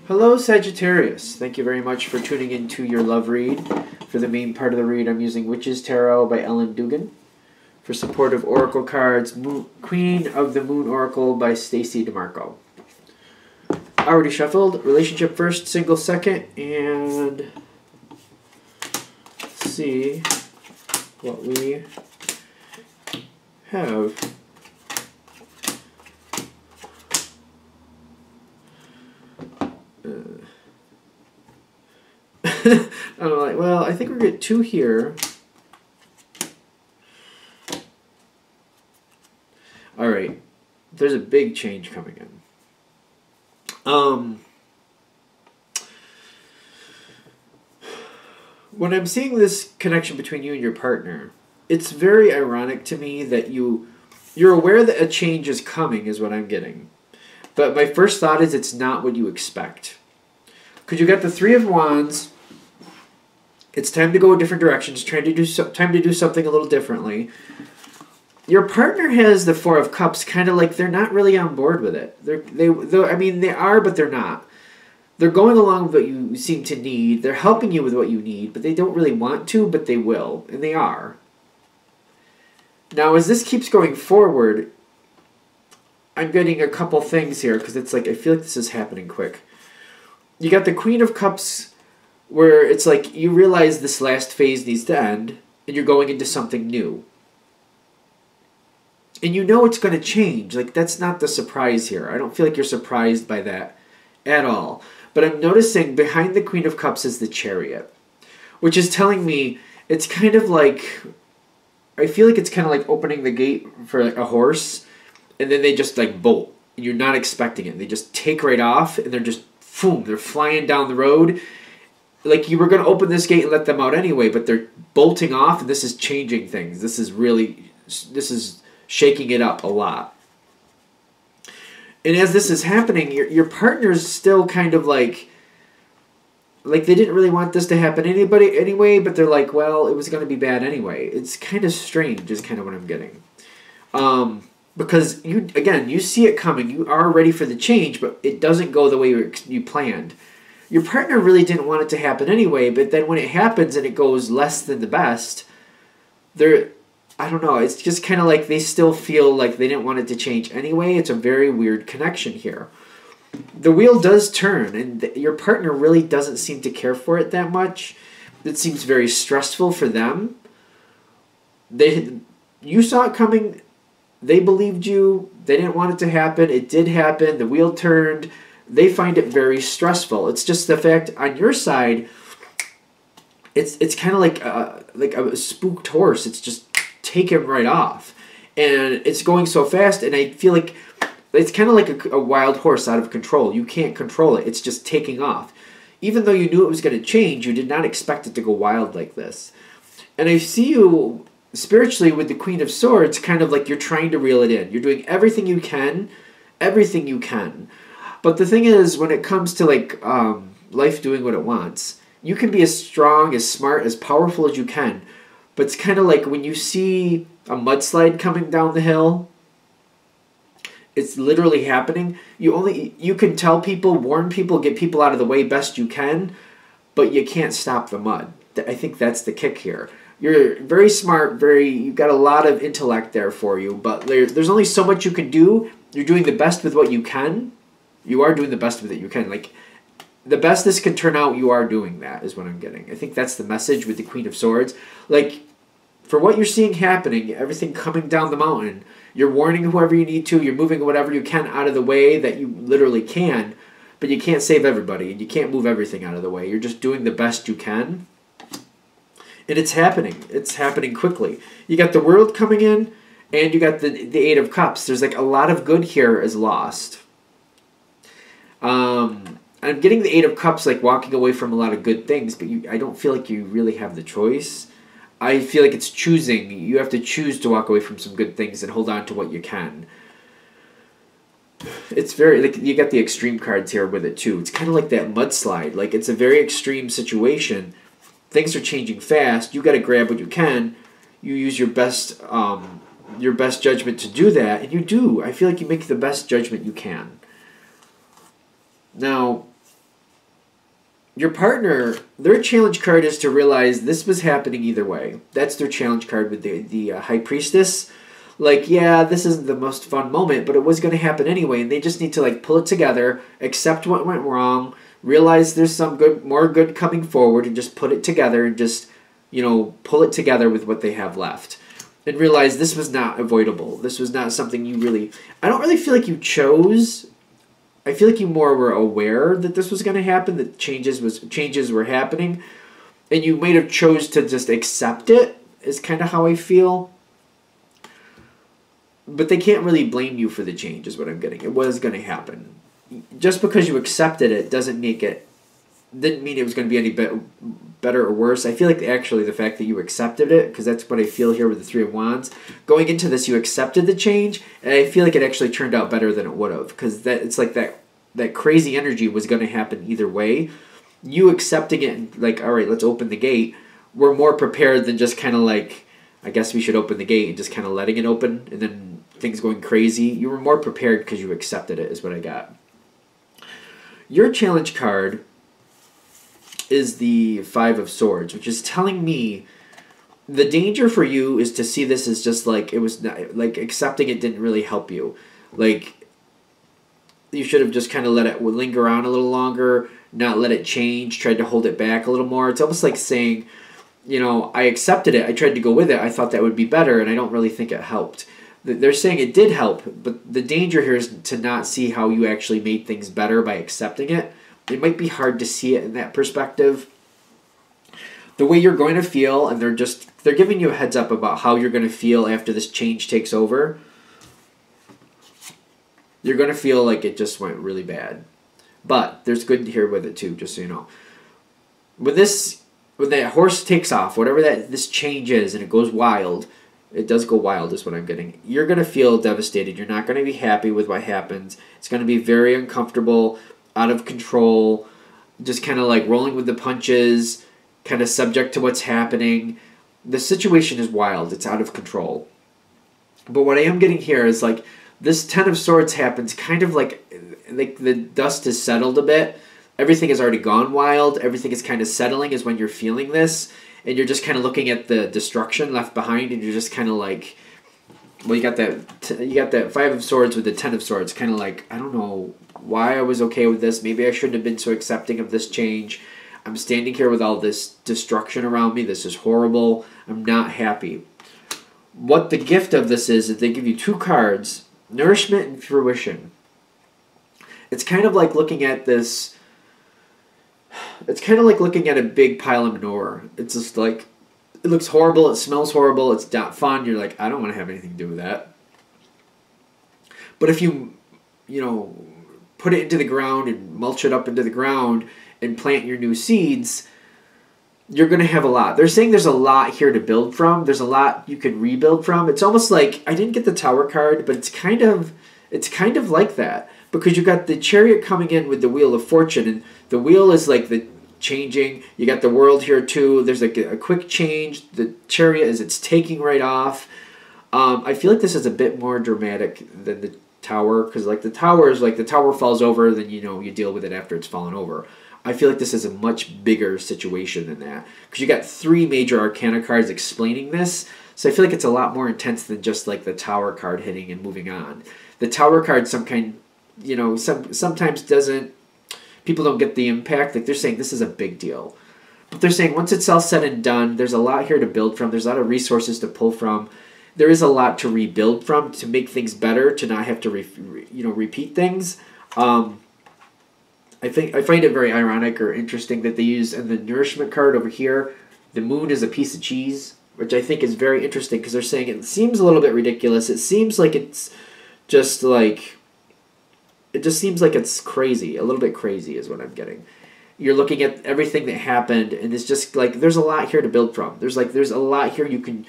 Hello, Sagittarius. Thank you very much for tuning into your love read. For the main part of the read, I'm using Witch's Tarot by Ellen Dugan. For supportive oracle cards, Queen of the Moon Oracle by Stacy DeMarco. Already shuffled. Relationship first, single second, and let's see what we have. I'm like, well, I think we're going to get two here. Alright. There's a big change coming in. When I'm seeing this connection between you and your partner, it's very ironic to me that you're aware that a change is coming, is what I'm getting. But my first thought is it's not what you expect. Because you got the Three of Wands. It's time to go in different directions. Time to do something a little differently. Your partner has the Four of Cups, kind of like they're not really on board with it. I mean, they are, but they're not. They're going along with what you seem to need. They're helping you with what you need, but they don't really want to, but they will, and they are. Now, as this keeps going forward, I'm getting a couple things here, because it's like, I feel like this is happening quick. You got the Queen of Cups, where it's like you realize this last phase needs to end, and you're going into something new. And you know it's going to change. Like, that's not the surprise here. I don't feel like you're surprised by that at all. But I'm noticing behind the Queen of Cups is the Chariot, which is telling me it's kind of like, I feel like it's kind of like opening the gate for like a horse, and then they just like bolt. And you're not expecting it. They just take right off, and they're just, boom, they're flying down the road. Like you were going to open this gate and let them out anyway, but they're bolting off, and this is changing things. This is shaking it up a lot. And as this is happening, your partner's still kind of like they didn't really want this to happen anyway, but they're like, well, it was going to be bad anyway. It's kind of strange is kind of what I'm getting. Because, you see it coming. You are ready for the change, but it doesn't go the way you planned. Your partner really didn't want it to happen anyway, but then when it happens and it goes less than the best, I don't know, it's just kind of like they still feel like they didn't want it to change anyway. It's a very weird connection here. The wheel does turn, and your partner really doesn't seem to care for it that much. It seems very stressful for them. You saw it coming. They believed you. They didn't want it to happen. It did happen. The wheel turned. They find it very stressful. It's just the fact on your side, it's kind of like a spooked horse. It's just take him right off, and it's going so fast, and I feel like it's kind of like a wild horse out of control. You can't control it. It's just taking off. Even though you knew it was going to change, you did not expect it to go wild like this. And I see you spiritually with the Queen of Swords, kind of like you're trying to reel it in. You're doing everything you can. But the thing is, when it comes to like life doing what it wants, you can be as strong, as smart, as powerful as you can. But it's kind of like when you see a mudslide coming down the hill, it's literally happening. You can tell people, warn people, get people out of the way best you can, but you can't stop the mud. I think that's the kick here. You're very smart, you've got a lot of intellect there for you, but there's only so much you can do. You're doing the best with what you can. You are doing the best with it you can. Like, the best this could turn out, you are doing that, is what I'm getting. I think that's the message with the Queen of Swords. Like, for what you're seeing happening, everything coming down the mountain, you're warning whoever you need to, you're moving whatever you can out of the way that you literally can, but you can't save everybody, and you can't move everything out of the way. You're just doing the best you can. And it's happening. It's happening quickly. You got the World coming in, and you got the Eight of Cups. There's like a lot of good here is lost. I'm getting the Eight of Cups, like walking away from a lot of good things, but I don't feel like you really have the choice. I feel like it's choosing. You have to choose to walk away from some good things and hold on to what you can. It's very, like, you got the extreme cards here with it too. It's kind of like that mudslide. Like, it's a very extreme situation. Things are changing fast. You got to grab what you can. You use your best judgment to do that, and you do. I feel like you make the best judgment you can. Now, your partner, their challenge card is to realize this was happening either way. That's their challenge card with the High Priestess. Like, yeah, this isn't the most fun moment, but it was going to happen anyway, and they just need to like pull it together, accept what went wrong, realize there's some more good coming forward, and just put it together and just, pull it together with what they have left. And realize this was not avoidable. This was not something you really... I don't really feel like you chose. I feel like you more were aware that this was going to happen, that changes were happening, and you might have chose to just accept it, is kind of how I feel. But they can't really blame you for the change, is what I'm getting. It was going to happen. Just because you accepted it didn't mean it was going to be any better or worse. I feel like actually the fact that you accepted it, because that's what I feel here with the Three of Wands. Going into this, you accepted the change, and I feel like it actually turned out better than it would have, because it's like that crazy energy was going to happen either way. You accepting it and like, all right, let's open the gate, we're more prepared than just kind of like, I guess we should open the gate and just kind of letting it open and then things going crazy. You were more prepared because you accepted it, is what I got. Your challenge card is the Five of Swords, which is telling me the danger for you is to see this as just like, it was not, like accepting it didn't really help you. Like, you should have just kind of let it linger on a little longer, not let it change, tried to hold it back a little more. It's almost like saying, I accepted it, I tried to go with it, I thought that would be better, and I don't really think it helped. They're saying it did help, but the danger here is to not see how you actually made things better by accepting it. It might be hard to see it in that perspective. The way you're going to feel, and they're giving you a heads up about how you're going to feel after this change takes over. You're going to feel like it just went really bad. But there's good here with it too, just so you know. When that horse takes off, whatever this change is, and it goes wild, it does go wild is what I'm getting. You're going to feel devastated. You're not going to be happy with what happens. It's going to be very uncomfortable, out of control, just kind of like rolling with the punches, kind of subject to what's happening. The situation is wild. It's out of control. But what I am getting here is like this Ten of Swords happens kind of like the dust has settled a bit. Everything has already gone wild. Everything is kind of settling is when you're feeling this. And you're just kind of looking at the destruction left behind, and you're just kind of like, well, you got that Five of Swords with the Ten of Swords, kind of like, I don't know why I was okay with this. Maybe I shouldn't have been so accepting of this change. I'm standing here with all this destruction around me. This is horrible. I'm not happy. What the gift of this is they give you two cards, Nourishment and Fruition. It's kind of like looking at this... It's kind of like looking at a big pile of manure. It's just like, it looks horrible, it smells horrible, it's not fun. You're like, I don't want to have anything to do with that. But if you put it into the ground and mulch it up into the ground and plant your new seeds, you're going to have a lot. They're saying there's a lot here to build from. There's a lot you can rebuild from. It's almost like, I didn't get the Tower card, but it's kind of like that. Because you got the Chariot coming in with the Wheel of Fortune, and the wheel is like the changing. You got the World here too. There's like a quick change. The Chariot it's taking right off. I feel like this is a bit more dramatic than the Tower, because like the Tower is like the Tower falls over, then you deal with it after it's fallen over. I feel like this is a much bigger situation than that, because you got three major Arcana cards explaining this. So I feel like it's a lot more intense than just like the Tower card hitting and moving on. The Tower card sometimes doesn't, people don't get the impact. Like they're saying this is a big deal, but they're saying once it's all said and done, there's a lot here to build from. There's a lot of resources to pull from. There is a lot to rebuild from, to make things better, to not have to repeat things. I find it very ironic or interesting that they use in the Nourishment card over here, the moon is a piece of cheese, which I think is very interesting, because they're saying it seems a little bit ridiculous. It seems like it's just like, it just seems like it's crazy. A little bit crazy is what I'm getting. You're looking at everything that happened, and it's just like there's a lot here to build from. There's a lot here you can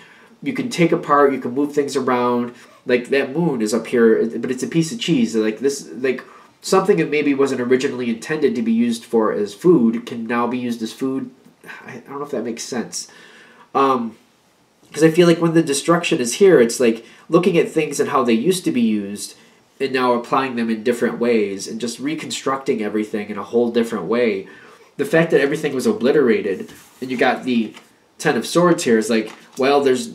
take apart. You can move things around. Like that moon is up here, but it's a piece of cheese. Like this, like something that maybe wasn't originally intended to be used for as food can now be used as food. I don't know if that makes sense. Because I feel like when the destruction is here, it's like looking at things and how they used to be used, and now applying them in different ways and just reconstructing everything in a whole different way. the fact that everything was obliterated and you got the Ten of Swords here is like, well, there's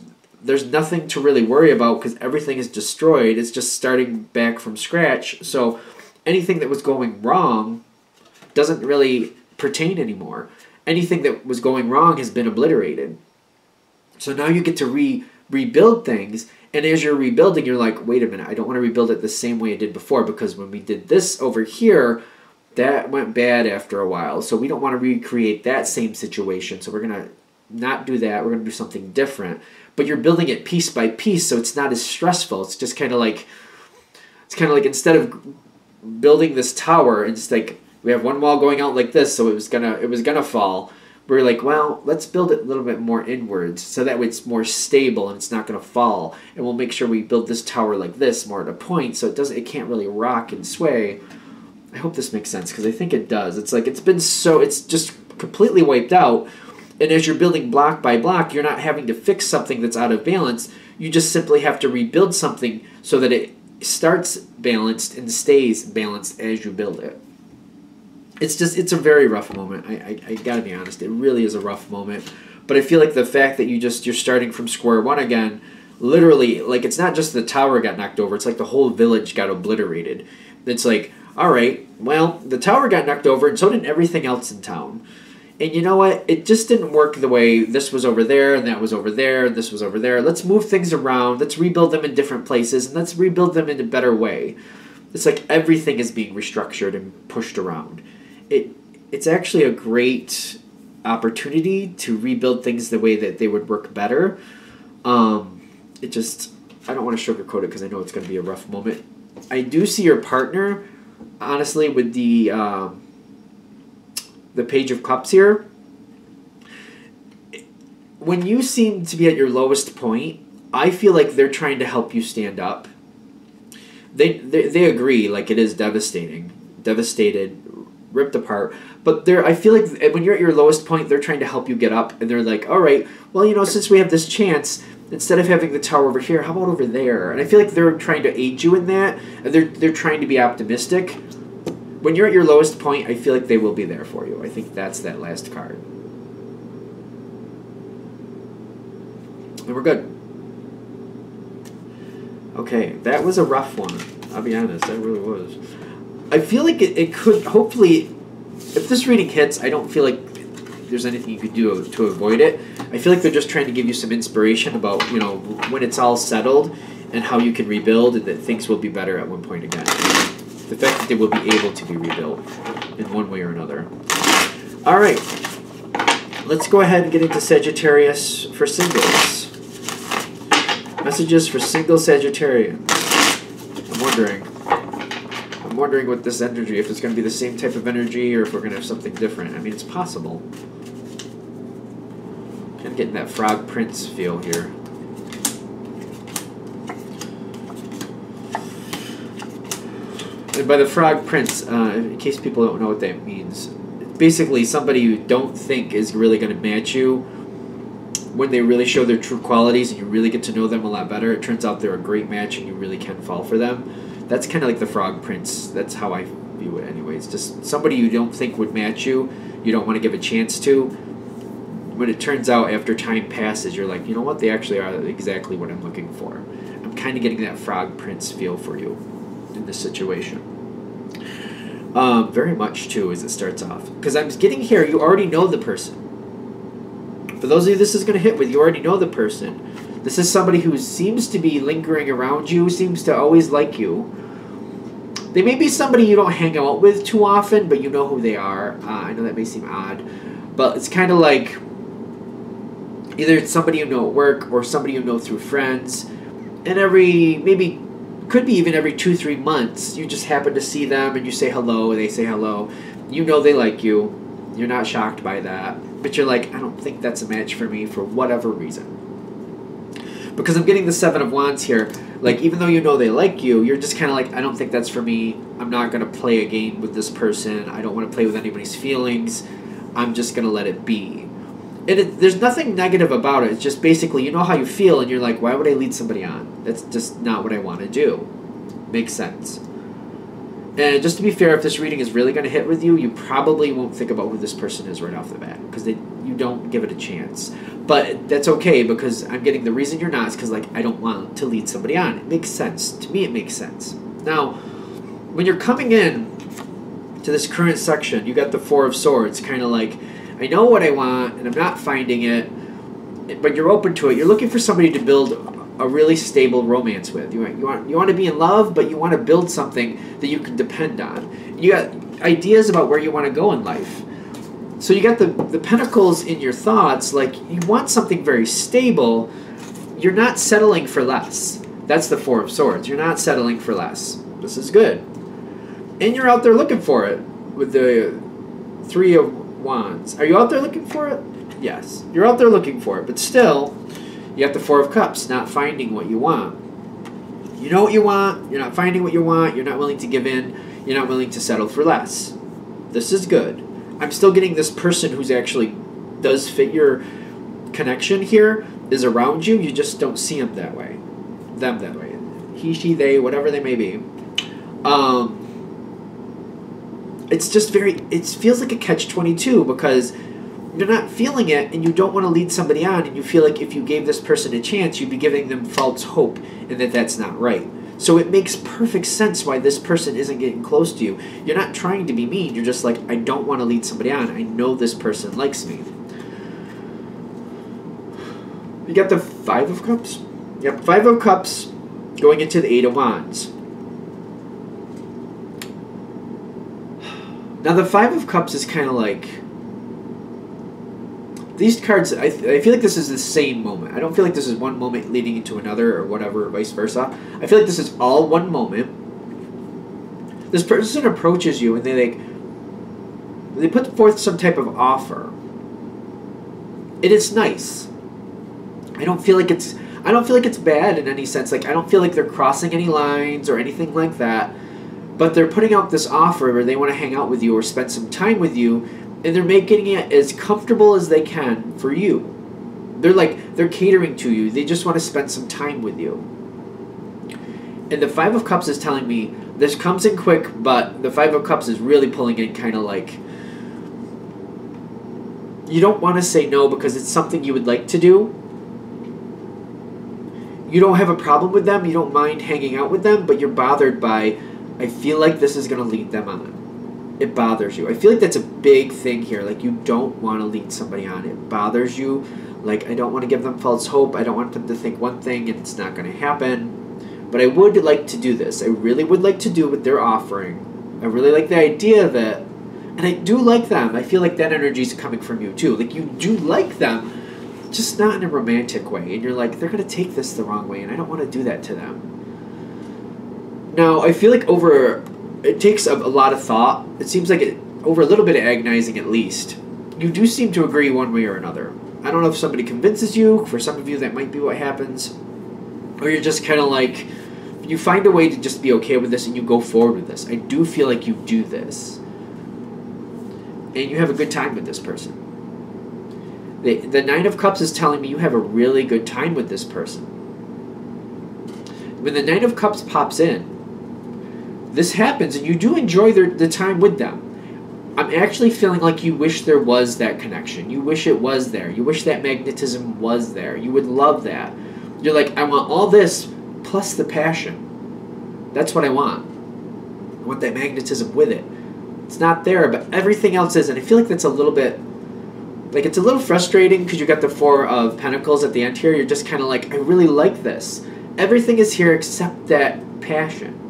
nothing to really worry about because everything is destroyed. It's just starting back from scratch. So anything that was going wrong doesn't really pertain anymore. Anything that was going wrong has been obliterated. So now you get to rebuild things. And as you're rebuilding, you're like, wait a minute, I don't want to rebuild it the same way I did before because when we did this over here, that went bad after a while. So we don't want to recreate that same situation. So we're going to not do that. We're going to do something different. But you're building it piece by piece, so it's not as stressful. It's just kind of like, instead of building this tower, and just like we have one wall going out like this, so it was gonna fall. We're like, well, let's build it a little bit more inwards, so that way it's more stable and it's not gonna fall. And we'll make sure we build this tower like this, more at a point, so it can't really rock and sway. I hope this makes sense because I think it does. It's like it's just completely wiped out. And as you're building block by block, you're not having to fix something that's out of balance. You just simply have to rebuild something so that it starts balanced and stays balanced as you build it. It's a very rough moment. I gotta be honest. It really is a rough moment. But I feel like the fact that you're starting from square one again, literally, like it's not just the tower got knocked over. It's like the whole village got obliterated. It's like, all right, well, the tower got knocked over and so did everything else in town. And you know what? It just didn't work the way this was over there, and that was over there, and this was over there. Let's move things around. Let's rebuild them in different places, and let's rebuild them in a better way. It's like everything is being restructured and pushed around. It's actually a great opportunity to rebuild things the way that they would work better. I don't want to sugarcoat it because I know it's going to be a rough moment. I do see your partner, honestly, with the Page of Cups here. When you seem to be at your lowest point, I feel like they're trying to help you stand up. They agree, like it is devastated, ripped apart. But I feel like when you're at your lowest point, they're trying to help you get up, and they're like, all right, well, since we have this chance, instead of having the tower over here, how about over there? And I feel like they're trying to aid you in that, and they're trying to be optimistic. When you're at your lowest point, I feel like they will be there for you. I think that's that last card. And we're good. Okay, that was a rough one. I'll be honest, that really was. I feel like it could, hopefully, if this reading hits, I don't feel like there's anything you could do to avoid it. I feel like they're just trying to give you some inspiration about, when it's all settled and how you can rebuild and that things will be better at one point again. The fact that they will be able to be rebuilt in one way or another. All right. Let's go ahead and get into Sagittarius for singles. Messages for single Sagittarians. I'm wondering with this energy, if it's going to be the same type of energy or if we're going to have something different. I mean, it's possible. Kind of getting that Frog Prince feel here. And by the Frog Prince, in case people don't know what that means, basically somebody you don't think is really going to match you, when they really show their true qualities and you really get to know them a lot better, it turns out they're a great match and you really can fall for them. That's kind of like the Frog Prince. That's how I view it anyways. Just somebody you don't think would match you, you don't want to give a chance to. When it turns out after time passes, you're like, you know what, they actually are exactly what I'm looking for. I'm kind of getting that Frog Prince feel for you in this situation. Very much too as it starts off. Because I'm getting here, you already know the person. For those of you this is going to hit with, you already know the person. This is somebody who seems to be lingering around you, seems to always like you. They may be somebody you don't hang out with too often, but you know who they are. I know that may seem odd, but it's kind of like either it's somebody you know at work or somebody you know through friends. And could be even every 2-3 months, you just happen to see them and you say hello and they say hello. You know they like you. You're not shocked by that. But you're like, I don't think that's a match for me for whatever reason. Because I'm getting the Seven of Wands here. Like, even though you know they like you, you're just kind of like, I don't think that's for me. I'm not going to play a game with this person. I don't want to play with anybody's feelings. I'm just going to let it be. And there's nothing negative about it. It's just basically, you know how you feel, and you're like, why would I lead somebody on? That's just not what I want to do. Makes sense. And just to be fair, if this reading is really going to hit with you, you probably won't think about who this person is right off the bat because you don't give it a chance. But that's okay because I'm getting the reason you're not is because like I don't want to lead somebody on. It makes sense. To me, it makes sense. Now, when you're coming in to this current section, you got the Four of Swords, kind of like, I know what I want and I'm not finding it, but you're open to it. You're looking for somebody to build a really stable romance with. You want to be in love, but you want to build something that you can depend on. You got ideas about where you want to go in life. So you got the pentacles in your thoughts, like you want something very stable. You're not settling for less. That's the Four of Swords. You're not settling for less. This is good. And you're out there looking for it with the Three of Wands. Are you out there looking for it? Yes. You're out there looking for it, but still, you got the Four of Cups, not finding what you want. You know what you want, you're not finding what you want, you're not willing to give in, you're not willing to settle for less. This is good. I'm still getting this person who's actually does fit your connection here is around you, you just don't see them that way. He, she, they, whatever they may be. It's just it feels like a catch-22 because you're not feeling it and you don't want to lead somebody on and you feel like if you gave this person a chance, you'd be giving them false hope and that's not right. So it makes perfect sense why this person isn't getting close to you. You're not trying to be mean. You're just like, I don't want to lead somebody on. I know this person likes me. You got the Five of Cups? Yep, Five of Cups going into the Eight of Wands. Now the Five of Cups is kind of like, these cards, I feel like this is the same moment. I don't feel like this is one moment leading into another or whatever, or vice versa. I feel like this is all one moment. This person approaches you and they put forth some type of offer. And it's nice. I don't feel like it's bad in any sense. Like I don't feel like they're crossing any lines or anything like that. But they're putting out this offer where they want to hang out with you or spend some time with you. And they're making it as comfortable as they can for you. They're catering to you. They just want to spend some time with you. And the Five of Cups is telling me this comes in quick, but the Five of Cups is really pulling in kind of like you don't want to say no because it's something you would like to do. You don't have a problem with them. You don't mind hanging out with them, but you're bothered by, I feel like this is going to lead them on. It bothers you. I feel like that's a big thing here. Like you don't want to lead somebody on. It bothers you. Like I don't want to give them false hope. I don't want them to think one thing and it's not going to happen. But I would like to do this. I really would like to do what they're offering. I really like the idea of it. And I do like them. I feel like that energy is coming from you too. Like you do like them, just not in a romantic way. And you're like, they're going to take this the wrong way and I don't want to do that to them. Now, I feel like it takes a lot of thought. It seems like over a little bit of agonizing at least. You do seem to agree one way or another. I don't know if somebody convinces you. For some of you, that might be what happens. Or you're just kind of like, you find a way to just be okay with this and you go forward with this. I do feel like you do this. And you have a good time with this person. The Nine of Cups is telling me you have a really good time with this person. When the Nine of Cups pops in, this happens and you do enjoy the time with them. I'm actually feeling like you wish there was that connection. You wish it was there. You wish that magnetism was there. You would love that. You're like, I want all this plus the passion. That's what I want. I want that magnetism with it. It's not there, but everything else is. And I feel like that's a little bit, like it's a little frustrating because you got the Four of Pentacles at the end here. You're just kind of like, I really like this. Everything is here except that passion.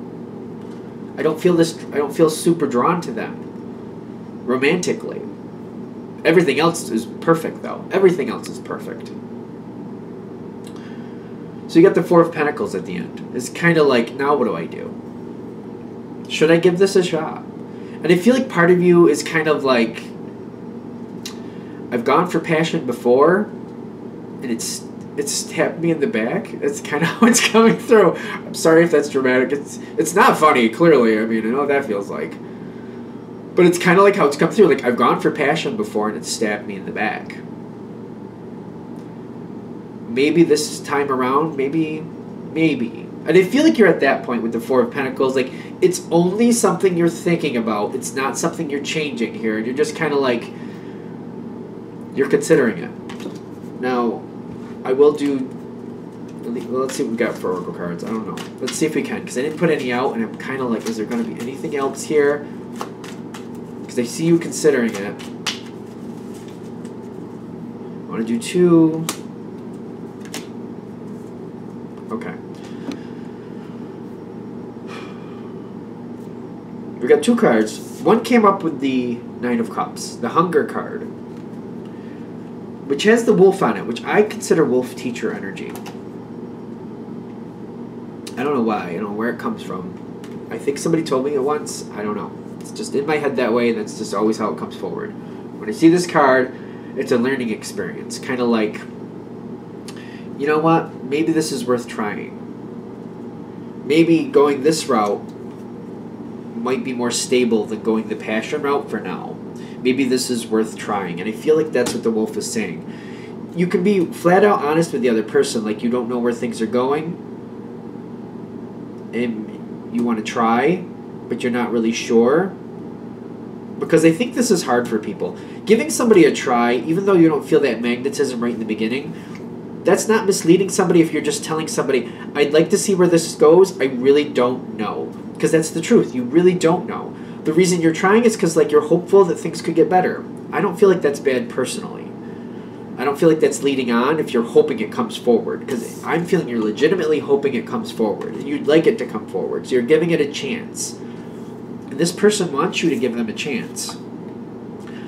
I don't feel super drawn to them romantically. Everything else is perfect though. Everything else is perfect. So you got the Four of Pentacles at the end. It's kind of like, now what do I do? Should I give this a shot? And I feel like part of you is kind of like, I've gone for passion before and it's stabbed me in the back. That's kind of how it's coming through. I'm sorry if that's dramatic. It's not funny, clearly. I mean, I know what that feels like. But it's kind of like how it's come through. Like, I've gone for passion before and it's stabbed me in the back. Maybe this time around, maybe. And I feel like you're at that point with the Four of Pentacles. Like, it's only something you're thinking about. It's not something you're changing here. You're just kind of like, you're considering it. Now, I will do, well, let's see what we got for Oracle cards. I don't know. Let's see if we can, because I didn't put any out, and I'm kind of like, is there going to be anything else here? Because I see you considering it. I want to do 2. Okay. We got 2 cards. One came up with the Nine of Cups, the Hunger card, which has the wolf on it, which I consider wolf teacher energy. I don't know why. I don't know where it comes from. I think somebody told me it once. I don't know. It's just in my head that way, and that's just always how it comes forward. When I see this card, it's a learning experience. Kind of like, you know what? Maybe this is worth trying. Maybe going this route might be more stable than going the passion route for now. Maybe this is worth trying. And I feel like that's what the wolf is saying. You can be flat out honest with the other person, like you don't know where things are going, and you want to try, but you're not really sure. Because I think this is hard for people. Giving somebody a try, even though you don't feel that magnetism right in the beginning, that's not misleading somebody if you're just telling somebody, I'd like to see where this goes, I really don't know. Because that's the truth. You really don't know. The reason you're trying is because like you're hopeful that things could get better. I don't feel like that's bad personally. I don't feel like that's leading on if you're hoping it comes forward. Because I'm feeling you're legitimately hoping it comes forward. And you'd like it to come forward. So you're giving it a chance. And this person wants you to give them a chance.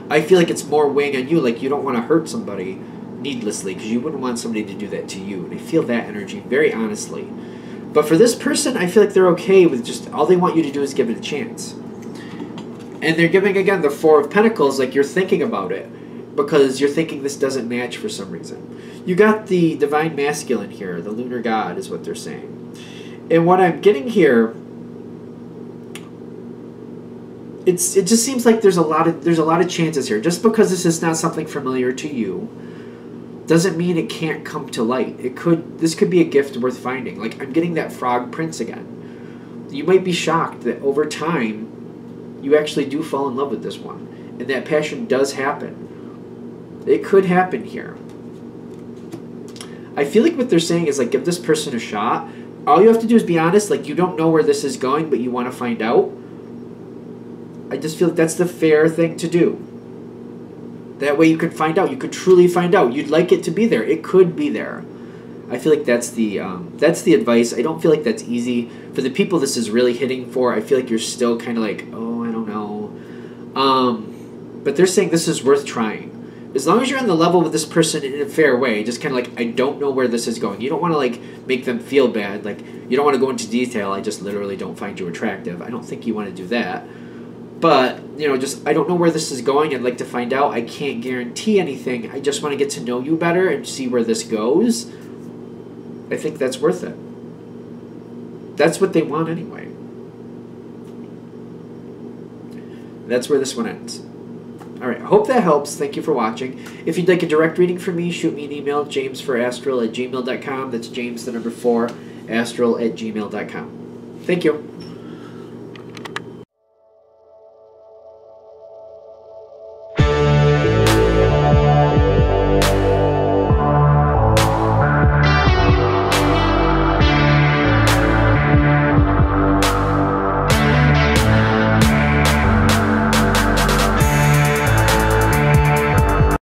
I feel like it's more weighing on you. Like you don't want to hurt somebody needlessly. Because you wouldn't want somebody to do that to you. And I feel that energy very honestly. But for this person, I feel like they're okay with just, all they want you to do is give it a chance. And they're giving, again, the Four of Pentacles, like you're thinking about it. Because you're thinking this doesn't match for some reason. You got the Divine Masculine here, the Lunar God is what they're saying. And what I'm getting here, it just seems like there's a lot of chances here. Just because this is not something familiar to you, doesn't mean it can't come to light. This could be a gift worth finding. Like, I'm getting that Frog Prince again. You might be shocked that over time, you actually do fall in love with this one. And that passion does happen. It could happen here. I feel like what they're saying is, like, give this person a shot. All you have to do is be honest. Like, you don't know where this is going, but you want to find out. I just feel like that's the fair thing to do. That way you could find out. You could truly find out. You'd like it to be there. It could be there. I feel like that's the advice. I don't feel like that's easy. For the people this is really hitting for, I feel like you're still kind of like, oh, I don't know. But they're saying this is worth trying. As long as you're on the level with this person in a fair way, just kind of like, I don't know where this is going. You don't want to like make them feel bad. Like, you don't want to go into detail. I just literally don't find you attractive. I don't think you want to do that. But, you know, just, I don't know where this is going. I'd like to find out. I can't guarantee anything. I just want to get to know you better and see where this goes. I think that's worth it. That's what they want anyway. That's where this one ends. All right, I hope that helps. Thank you for watching. If you'd like a direct reading from me, shoot me an email, jamesforastral@gmail.com. That's James, the number 4, astral@gmail.com. Thank you.